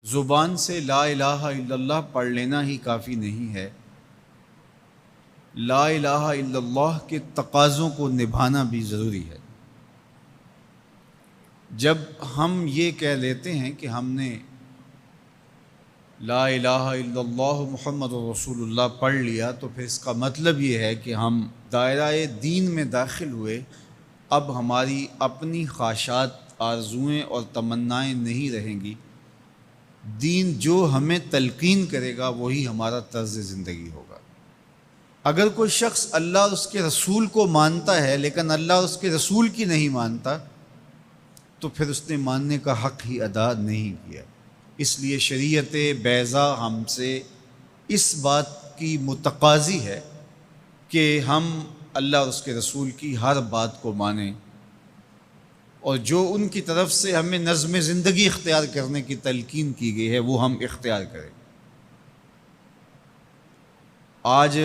زبان سے لا الہ الا اللہ پڑھ لینا ہی کافی نہیں ہے، لا الہ الا اللہ کے تقاضوں کو نبھانا بھی ضروری ہے۔ جب ہم یہ کہہ لیتے ہیں کہ ہم نے لا الہ الا اللہ محمد رسول اللہ پڑھ لیا، تو پھر اس کا مطلب یہ ہے کہ ہم دائرہ دین میں داخل ہوئے، اب ہماری اپنی خواہشات، آرزوئیں اور تمنائیں نہیں رہیں گی، دین جو ہمیں تلقین کرے گا وہی ہمارا طرز زندگی ہوگا۔ اگر کوئی شخص اللہ اور اس کے رسول کو مانتا ہے لیکن اللہ اور اس کے رسول کی نہیں مانتا، تو پھر اس نے ماننے کا حق ہی ادا نہیں کیا۔ اس لیے شریعت بیضا ہم سے اس بات کی متقاضی ہے کہ ہم اللہ اور اس کے رسول کی ہر بات کو مانیں، اور جو ان کی طرف سے ہمیں نظم زندگی اختیار کرنے کی تلقین کی گئی ہے وہ ہم اختیار کریں۔ آج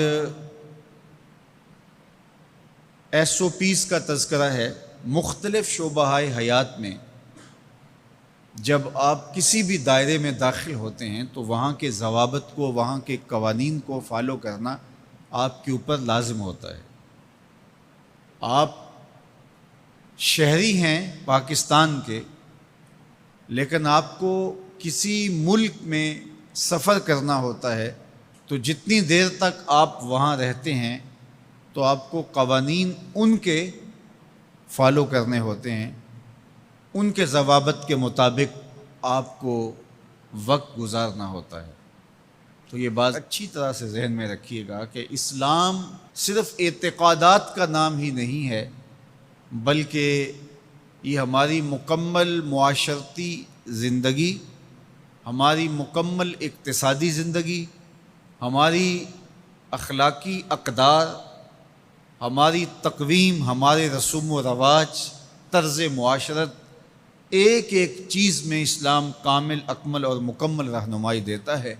SOPs کا تذکرہ ہے۔ مختلف شعبہ حیات میں جب آپ کسی بھی دائرے میں داخل ہوتے ہیں تو وہاں کے ضوابط کو، وہاں کے قوانین کو فالو کرنا آپ کے اوپر لازم ہوتا ہے۔ آپ شہری ہیں پاکستان کے، لیکن آپ کو کسی ملک میں سفر کرنا ہوتا ہے، تو جتنی دیر تک آپ وہاں رہتے ہیں تو آپ کو قوانین ان کے فالو کرنے ہوتے ہیں، ان کے ضوابط کے مطابق آپ کو وقت گزارنا ہوتا ہے۔ تو یہ بات اچھی طرح سے ذہن میں رکھیے گا کہ اسلام صرف اعتقادات کا نام ہی نہیں ہے، بلکہ یہ ہماری مکمل معاشرتی زندگی، ہماری مکمل اقتصادی زندگی، ہماری اخلاقی اقدار، ہماری تقویم، ہمارے رسوم و رواج، طرز معاشرت، ایک ایک چیز میں اسلام کامل، اکمل اور مکمل رہنمائی دیتا ہے۔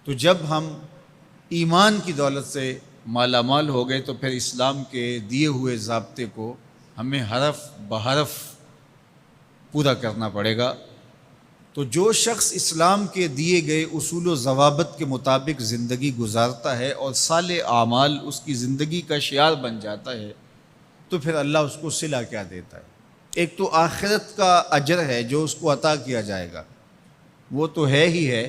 تو جب ہم ایمان کی دولت سے مالا مال ہو گئے تو پھر اسلام کے دیے ہوئے ضابطے کو ہمیں حرف بحرف پورا کرنا پڑے گا۔ تو جو شخص اسلام کے دیے گئے اصول و ضوابط کے مطابق زندگی گزارتا ہے اور صالح اعمال اس کی زندگی کا شعار بن جاتا ہے، تو پھر اللہ اس کو صلہ کیا دیتا ہے؟ ایک تو آخرت کا اجر ہے جو اس کو عطا کیا جائے گا، وہ تو ہے ہی ہے،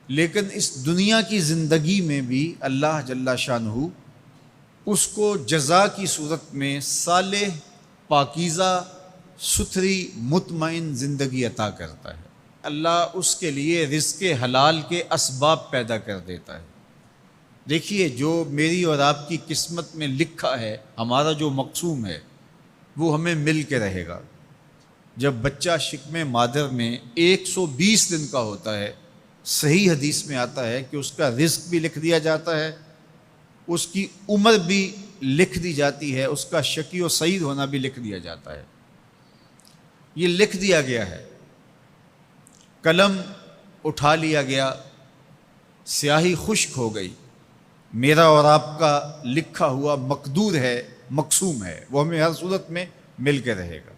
لیکن اس دنیا کی زندگی میں بھی اللہ جل شانہ اس کو جزا کی صورت میں صالح، پاکیزہ، ستھری، مطمئن زندگی عطا کرتا ہے۔ اللہ اس کے لیے رزق حلال کے اسباب پیدا کر دیتا ہے۔ دیکھیے، جو میری اور آپ کی قسمت میں لکھا ہے، ہمارا جو مقسوم ہے، وہ ہمیں مل کے رہے گا۔ جب بچہ شکم مادر میں 120 دن کا ہوتا ہے، صحیح حدیث میں آتا ہے کہ اس کا رزق بھی لکھ دیا جاتا ہے، اس کی عمر بھی لکھ دی جاتی ہے، اس کا شقی و سعید ہونا بھی لکھ دیا جاتا ہے۔ یہ لکھ دیا گیا ہے، قلم اٹھا لیا گیا، سیاہی خشک ہو گئی، میرا اور آپ کا لکھا ہوا مقدور ہے، مقسوم ہے، وہ ہمیں ہر صورت میں مل کے رہے گا۔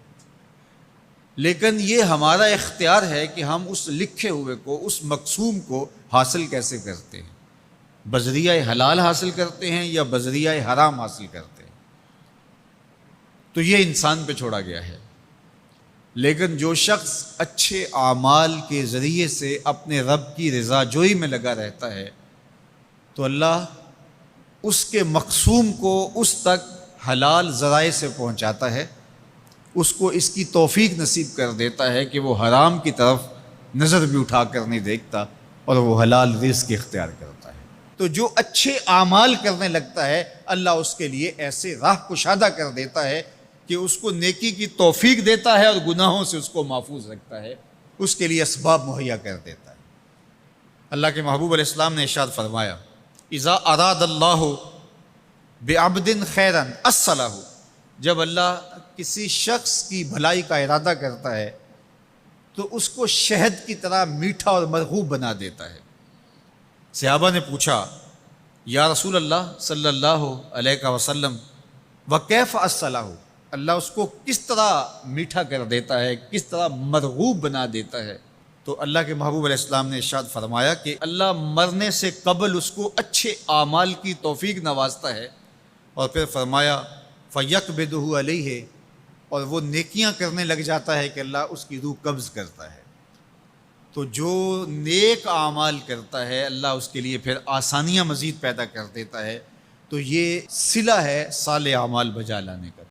لیکن یہ ہمارا اختیار ہے کہ ہم اس لکھے ہوئے کو، اس مقسوم کو حاصل کیسے کرتے ہیں، بذریعہ حلال حاصل کرتے ہیں یا بذریعہ حرام حاصل کرتے ہیں، تو یہ انسان پہ چھوڑا گیا ہے۔ لیکن جو شخص اچھے اعمال کے ذریعے سے اپنے رب کی رضا جوئی میں لگا رہتا ہے، تو اللہ اس کے مقسوم کو اس تک حلال ذرائع سے پہنچاتا ہے، اس کو اس کی توفیق نصیب کر دیتا ہے کہ وہ حرام کی طرف نظر بھی اٹھا کر نہیں دیکھتا اور وہ حلال رزق اختیار کرتا ہے۔ تو جو اچھے اعمال کرنے لگتا ہے، اللہ اس کے لیے ایسے راہ کشادہ کر دیتا ہے کہ اس کو نیکی کی توفیق دیتا ہے اور گناہوں سے اس کو محفوظ رکھتا ہے، اس کے لیے اسباب مہیا کر دیتا ہے۔ اللہ کے محبوب علیہ السلام نے ارشاد فرمایا، اذا اراد اللہ بعبد خیرا اصلہ، جب اللہ کسی شخص کی بھلائی کا ارادہ کرتا ہے تو اس کو شہد کی طرح میٹھا اور مرغوب بنا دیتا ہے۔ صحابہ نے پوچھا، یا رسول اللہ صلی اللہ علیہ وسلم وکیف اصلہ، اللہ اس کو کس طرح میٹھا کر دیتا ہے، کس طرح مرغوب بنا دیتا ہے؟ تو اللہ کے محبوب علیہ السلام نے ارشاد فرمایا کہ اللہ مرنے سے قبل اس کو اچھے اعمال کی توفیق نوازتا ہے، اور پھر فرمایا فَيَقْبِضُهُ عَلَيْهِ، اور وہ نیکیاں کرنے لگ جاتا ہے کہ اللہ اس کی روح قبض کرتا ہے۔ تو جو نیک اعمال کرتا ہے اللہ اس کے لیے پھر آسانیاں مزید پیدا کر دیتا ہے۔ تو یہ صلہ ہے صالح اعمال بجا لانے کا۔